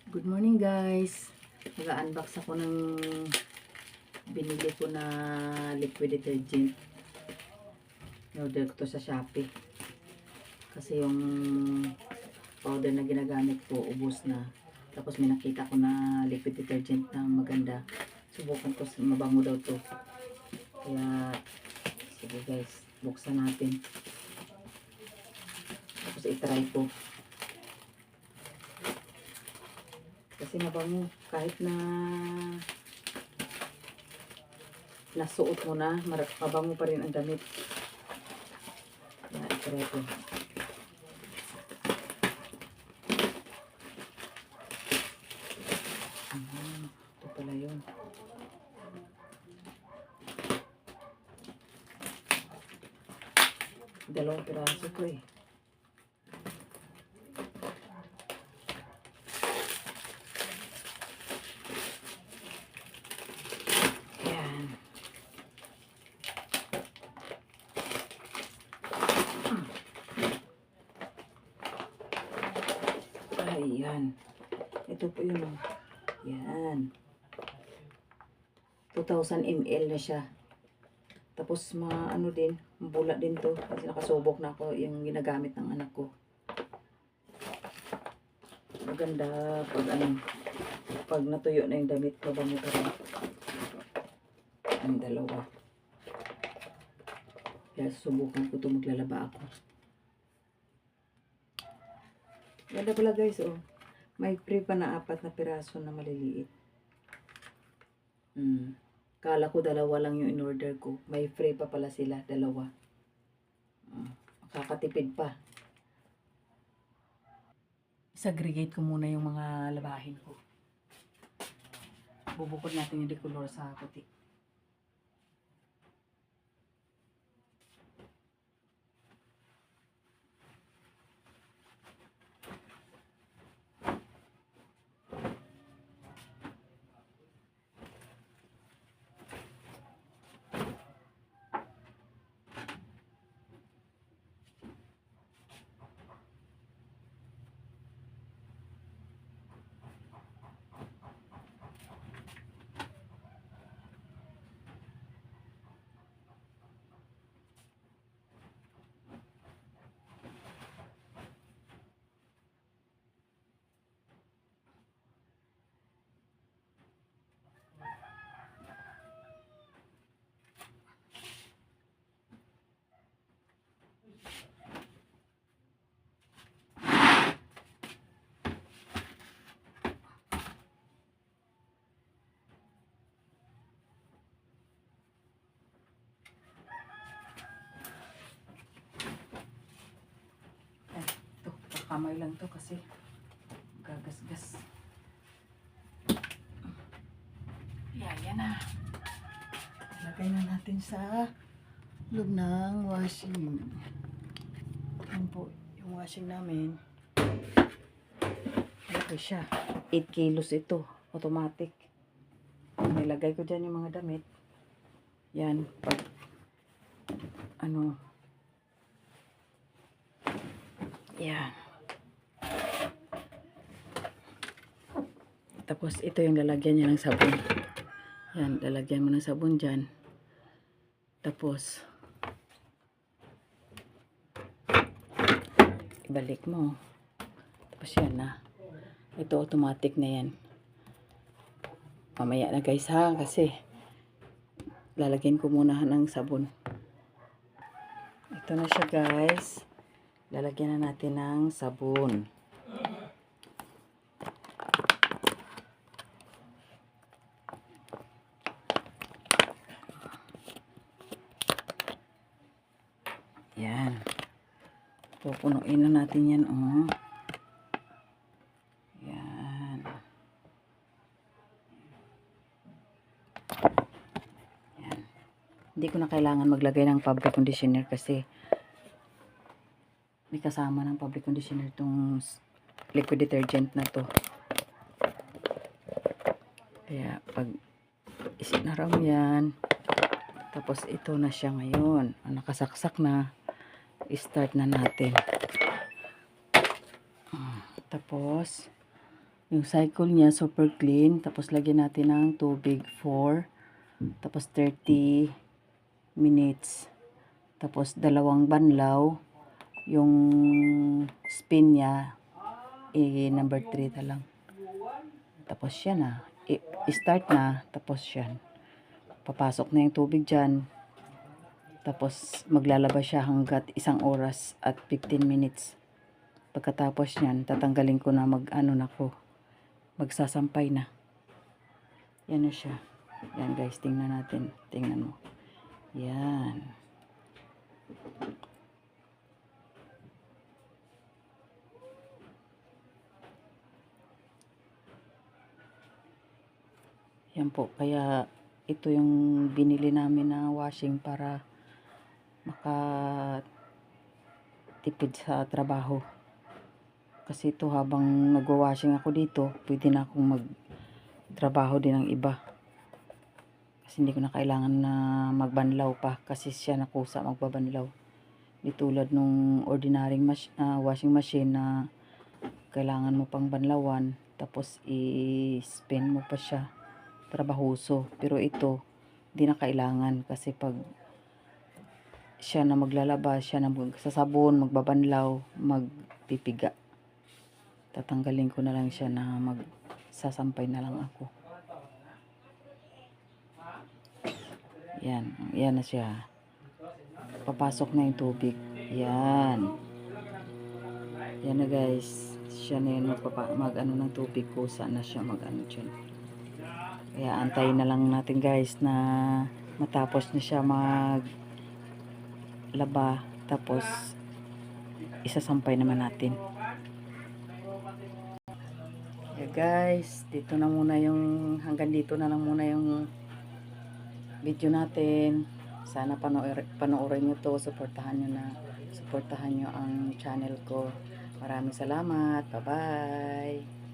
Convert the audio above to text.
Good morning guys. Mag-unbox ako ng binili ko na liquid detergent. Order ko to sa Shopee. Kasi yung powder na ginagamit ko ubos na. Tapos may nakita ko na liquid detergent na maganda. Subukan ko, mabango daw to. Kaya sige guys, buksan natin. Tapos i-try ko. Kasi mabango kahit na nasuot mo na, mabango pa rin ang damit. Kaya i-try ko. Ito pala yun. Dalawang piraso ko eh. Ayan. Ito po yun. Yan. 2,000 ml na siya. Tapos ano din, mabula din to. Kasi nakasubok na ako yung ginagamit ng anak ko. Maganda pag natuyo na yung damit ko, bango pa rin. Ang dalawa. Kaya subukan ko to, maglalaba ako. Ganda pala guys, oh. May free pa na 4 na piraso na maliliit. Kala ko dalawa lang yung in-order ko. May free pa pala sila, dalawa. Makakatipid pa. Segregate ko muna yung mga labahin ko. Bubukod natin yung decolor sa puti. Kamay lang to kasi gagasgas. Yan na. Lagay na natin sa loob ng washing. Yan po yung washing namin. Ito siya. 8 kilos ito. Automatic. Nilagay ko dyan yung mga damit. Yan. Pag yan. Tapos ito yung lalagyan niya ng sabon. Yan, lalagyan mo ng sabon dyan. Tapos ibalik mo. Tapos yan na. Ito automatic na yan. Mamaya na guys ha, kasi lalagyan ko muna ng sabon. Ito na siya guys. Lalagyan na natin ng sabon. Yan. Pupunuin na natin yan, oh. Yan. Yan. Hindi ko na kailangan maglagay ng fabric conditioner kasi may kasama ng fabric conditioner itong liquid detergent na to. Kaya pag isinaram yan, tapos ito na siya ngayon. Nakasaksak na. I-start na natin. Tapos Yung cycle niya super clean. Tapos lagyan natin ng tubig 4. Tapos 30 minutes. Tapos dalawang banlaw. Yung spin niya number 3 na lang. Tapos yan na. I-start na. Tapos yan. Papasok na yung tubig dyan. Tapos maglalaba siya hanggat 1 oras at 15 minutes. Pagkatapos yan, tatanggalin ko na magsasampay na. Yan na siya. Yan guys, tingnan natin. Tingnan mo. Yan. Yan po. Kaya ito yung binili namin na washing para makatipid sa trabaho. Kasi ito habang nagwa-washing ako dito, pwede na akong magtrabaho din ng iba. Kasi hindi ko na kailangan na magbanlaw pa kasi siya nakusa magbabanlaw. Di tulad nung ordinary washing machine na kailangan mo pang banlawan tapos i-spin mo pa siya. Trabahoso. Pero ito, hindi na kailangan kasi pag siya na maglalaba, siya na magsasabon, magbabanlaw, magpipiga. Tatanggalin ko na lang siya na magsasampay na lang ako. Yan. Yan na siya. Papasok na yung tubig. Yan. Yan na guys. Siya na yun mag-ano ng tubig ko. Saan na siya mag-ano dyan. Kaya antayin na lang natin guys na matapos na siya maglaba. Tapos isasampay naman natin. Yeah guys, hanggang dito na lang muna yung video natin. Sana panoorin nyo to, suportahan nyo ang channel ko. Maraming salamat. Bye bye.